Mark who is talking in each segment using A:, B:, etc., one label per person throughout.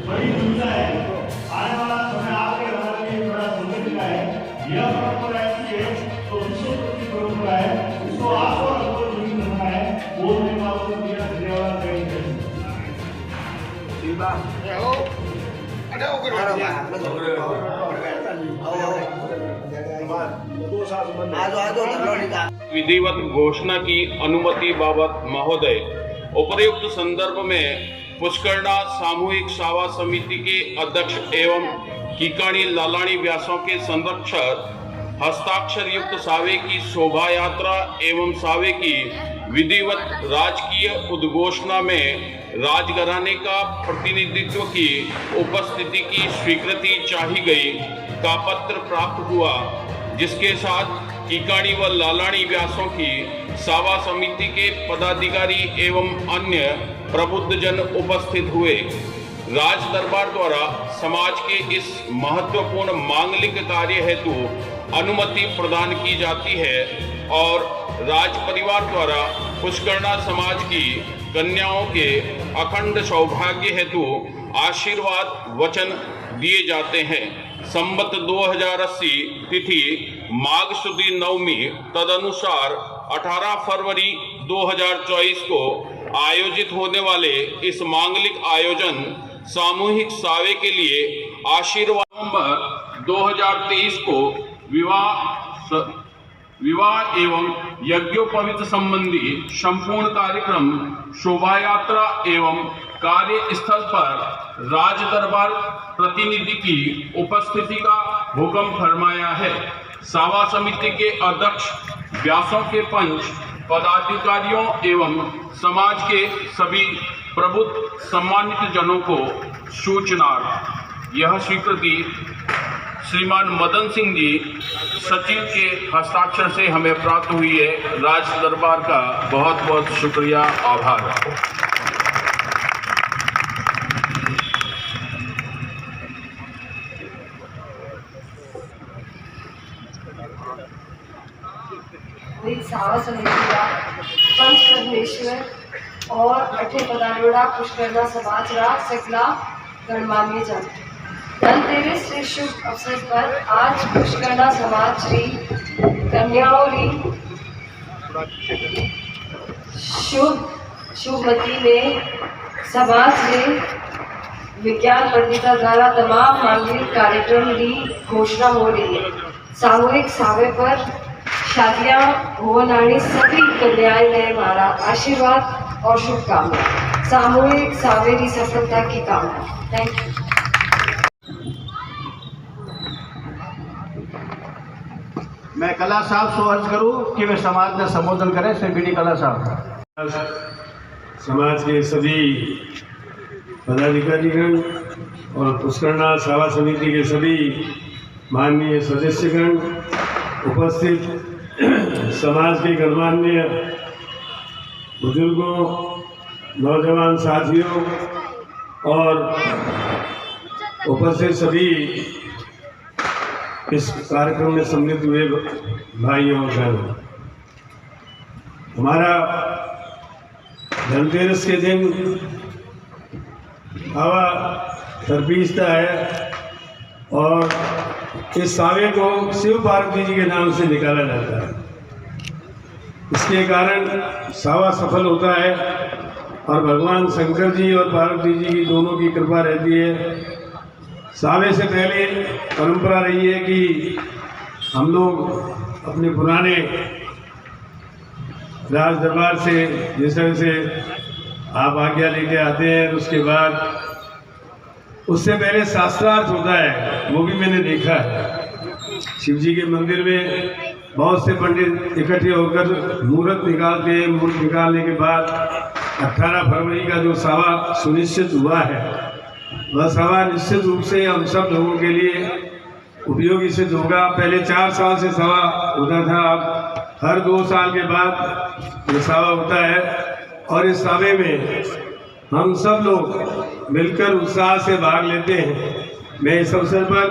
A: बड़ी चिंता है। आने वाला समय आपके हमारे लिए बड़ा संकट का है। यह परंपरा ऐसी है तो विश्व की परंपरा है, इसको आपको अनुभव नहीं करना है। बोलने वालों को दिया धन्यवाद करेंगे।
B: विधिवत घोषणा की अनुमति बाबत महोदय, उपयुक्त संदर्भ में पुष्करणा सामूहिक सेवा समिति के अध्यक्ष एवं कीकाणी लालाणी व्यासों के संरक्षक हस्ताक्षर युक्त सावे की शोभा यात्रा एवं सावे की विधिवत राजकीय उद्घोषणा में राजघराने का प्रतिनिधित्व की उपस्थिति की स्वीकृति चाही गई का पत्र प्राप्त हुआ, जिसके साथ कीकाणी व लालाणी व्यासों की सेवा समिति के पदाधिकारी एवं अन्य प्रबुद्ध जन उपस्थित हुए। राज दरबार द्वारा समाज के इस महत्वपूर्ण मांगलिक कार्य हेतु अनुमति प्रदान की जाती है और राज परिवार द्वारा पुष्करणा समाज की कन्याओं के अखंड सौभाग्य हेतु आशीर्वाद वचन दिए जाते हैं। संवत 2080 तिथि माघ शुद्ध नवमी तदनुसार 18 फरवरी 2024 को आयोजित होने वाले इस मांगलिक आयोजन सामूहिक सावे के लिए आशीर्वाद नवंबर 2023 को विवाह एवं यज्ञोपवीत संबंधी संपूर्ण कार्यक्रम शोभा यात्रा एवं कार्य स्थल पर राज दरबार प्रतिनिधि की उपस्थिति का हुक्म फरमाया है। सेवा समिति के अध्यक्ष व्यासों के पंच पदाधिकारियों एवं समाज के सभी प्रबुद्ध सम्मानित जनों को सूचना। यह स्वीकृति श्रीमान मदन सिंह जी सचिव के हस्ताक्षर से हमें प्राप्त हुई है। राज दरबार का बहुत बहुत शुक्रिया, आभार।
C: सेवा समिति का पंच परमेश्वर और अठे पदारोड़ा पुष्करणा समाज राज सकला गणमान्य जन, धनतेरस से शुभ अवसर पर आज पुष्करणा समाज श्री कन्याओरी शुभमती में समाज में विज्ञान पंडिता द्वारा तमाम मांगलिक कार्यक्रम की घोषणा हो रही है। सामूहिक सावे पर शादियां होने सभी कन्याएं ने हमारा आशीर्वाद और शुभकामना। सामूहिक सावे की सफलता की कामना। Thank you.
A: मैं कला साहब से अर्ज करूं कि वे समाज में संबोधन करें। श्री बी डी कला साहब।
D: समाज के सभी पदाधिकारीगण और पुष्करणा सेवा समिति के सभी माननीय सदस्यगण, उपस्थित समाज के गणमान्य बुजुर्गों, नौजवान साथियों और उपस्थित सभी इस कार्यक्रम में सम्मिलित हुए भाइयों और बहनों, हमारा धनतेरस के दिन हवा तरबीजता है और इस सावे को शिव पार्वती जी के नाम से निकाला जाता है। इसके कारण सावा सफल होता है और भगवान शंकर जी और पार्वती जी की दोनों की कृपा रहती है। सावे से पहले परंपरा रही है कि हम लोग अपने पुराने राज दरबार से जिस तरह से आप आज्ञा लेके आते हैं, उसके बाद उससे पहले शास्त्रार्थ होता है, वो भी मैंने देखा है। शिव जी के मंदिर में बहुत से पंडित इकट्ठे होकर मुहूर्त निकालते हैं। मुहूर्त निकालने के बाद 18 फरवरी का जो सभा सुनिश्चित हुआ है, वह सभा निश्चित रूप से हम सब लोगों के लिए उपयोगी सिद्ध होगा। पहले 4 साल से सभा होता था, अब हर 2 साल के बाद ये सभा होता है और इस सभा में हम सब लोग मिलकर उत्साह से भाग लेते हैं। मैं इस अवसर पर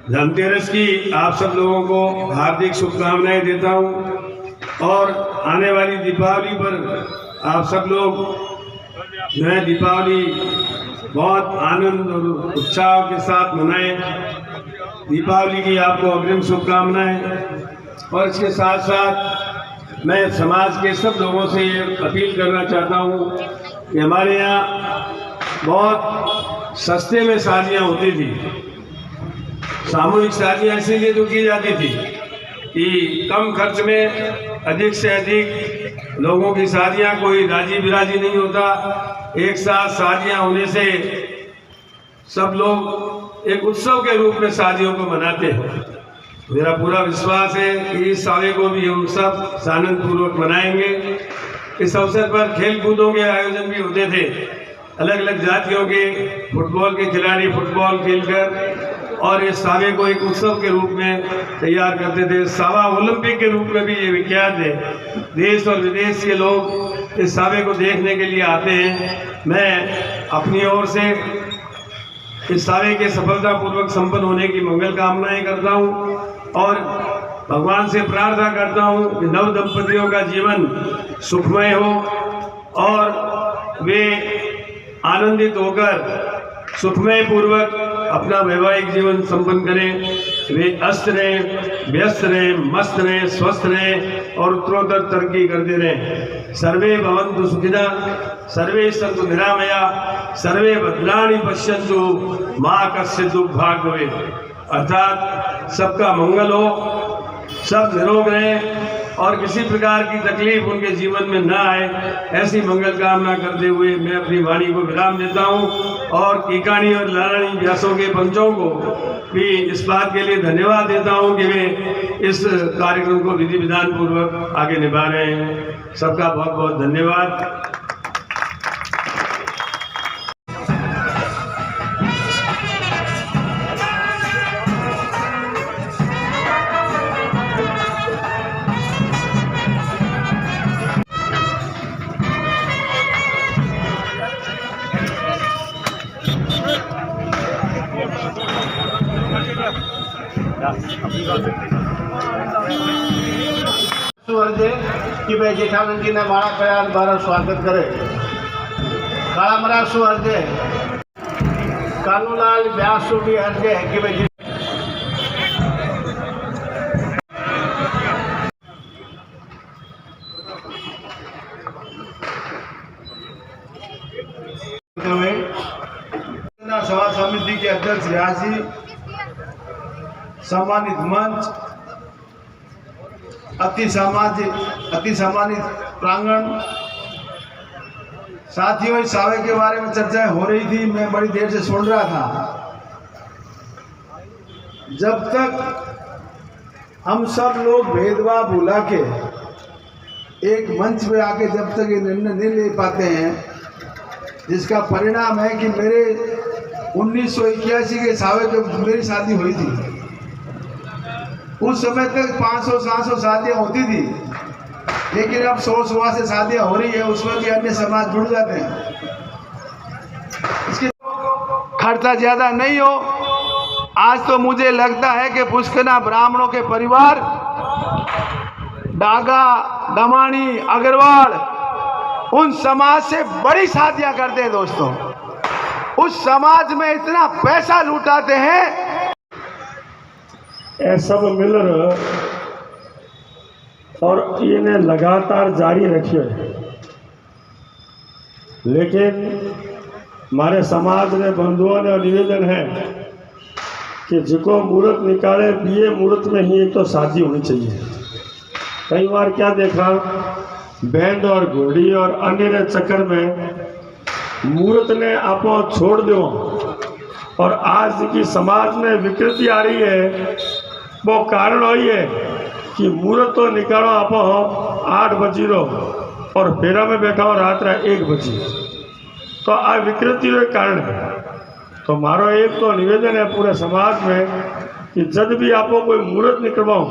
D: धनतेरस की आप सब लोगों को हार्दिक शुभकामनाएं देता हूं और आने वाली दीपावली पर आप सब लोग जो है दीपावली बहुत आनंद और उत्साह के साथ मनाएं। दीपावली की आपको अग्रिम शुभकामनाएं। और इसके साथ साथ मैं समाज के सब लोगों से ये अपील करना चाहता हूँ कि हमारे यहाँ बहुत सस्ते में शादियाँ होती थी। सामूहिक शादियाँ इसीलिए तो की जाती थी कि कम खर्च में अधिक से अधिक लोगों की शादियाँ, कोई राजी बिराजी नहीं होता। एक साथ शादियाँ होने से सब लोग एक उत्सव के रूप में शादियों को मनाते हैं। मेरा पूरा विश्वास है कि इस साल को भी हम सब आनंद पूर्वक मनाएंगे। इस अवसर पर खेल कूदों के आयोजन भी होते थे। अलग अलग जातियों के फुटबॉल के खिलाड़ी फुटबॉल खेलकर और इस सावे को एक उत्सव के रूप में तैयार करते थे। सावा ओलंपिक के रूप में भी ये विख्यात है। देश और विदेश के लोग इस सावे को देखने के लिए आते हैं। मैं अपनी ओर से इस सावे के सफलतापूर्वक संपन्न होने की मंगल कामनाएं करता हूं और भगवान से प्रार्थना करता हूं कि नव दंपतियों का जीवन सुखमय हो और वे आनंदित होकर सुखमय पूर्वक अपना वैवाहिक जीवन संपन्न करें। वे अस्त रहें, व्यस्त रहें, मस्त रहें, स्वस्थ रहें और उत्तरोत्तर तरक्की करते रहें। सर्वे भवन्तु सुखिनः, सर्वे सन्तु निरामया, सर्वे भद्राणि पश्यन्तु, मा कश्चित् दुर्भाग् भवेत्। अर्थात सबका मंगल हो, सब निरोग रहें और किसी प्रकार की तकलीफ उनके जीवन में न आए, ऐसी मंगल कामना करते हुए मैं अपनी वाणी को विराम देता हूं और कीकाणी और लालाणी व्यासों के पंचों को भी इस बात के लिए धन्यवाद देता हूं कि वे इस कार्यक्रम को विधि विधान पूर्वक आगे निभा रहे हैं। सबका बहुत बहुत धन्यवाद।
E: कि भाई जेठानंद जी ने मारा कया बारा स्वागत करे। काला मरा शू अर्जे कानूलाल व्यास भी अर्जे कि भाई सभा समिति के अध्यक्ष व्यास जी, सम्मानित मंच, अति सम्मानित प्रांगण, साथियों इस सावे के बारे में चर्चाएं हो रही थी। मैं बड़ी देर से सुन रहा था। जब तक हम सब लोग भेदभाव भुला के एक मंच पे आके जब तक ये निर्णय नहीं ले पाते हैं, जिसका परिणाम है कि मेरे 1981 के सावे जब मेरी शादी हुई थी, उस समय तक 500-700 शादियाँ होती थी, लेकिन अब 100 से शादियाँ हो रही है। उसमें भी अन्य समाज जुड़ जाते हैं। इसके खर्चा ज़्यादा नहीं हो। आज तो मुझे लगता है कि पुष्कना ब्राह्मणों के परिवार डागा, दमानी, अग्रवाल उन समाज से बड़ी शादियाँ करते हैं। दोस्तों, उस समाज में इतना पैसा लुटाते हैं।
F: ये सब मिल और इन्हें लगातार जारी रखिए। लेकिन हमारे समाज ने बंधुओं ने निवेदन है कि जिको मुहूर्त निकाले बीए मुहूर्त में ही तो शादी होनी चाहिए। कई बार क्या देखा, बैंड और घोड़ी और अन्य चक्कर में मुहूर्त ने आपो छोड़ दो और आज की समाज में विकृति आ रही है। वो कारण वही है कि मुहूर्त तो निकालो आप 8 बजी रो और फेरा में बैठा हो रात 1 बजी, तो आ विकृति का कारण है। तो मारो एक तो निवेदन है पूरे समाज में कि जब भी आपको कोई मुहूर्त निकलवाओ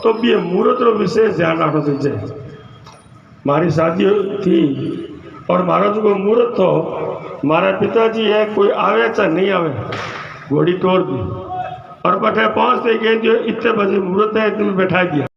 F: तो भी ये मुहूर्त रो विशेष ध्यान रखना चाहिए। मारी शादी थी और मारो जो कोई मुहूर्त तो मारा पिताजी है, कोई आवे चाहे नहीं आवे, घोड़ी तोड़ दी और बटे 5 से कह दियो इतने बजे मुहूर्त है, इतने में बैठा दिया।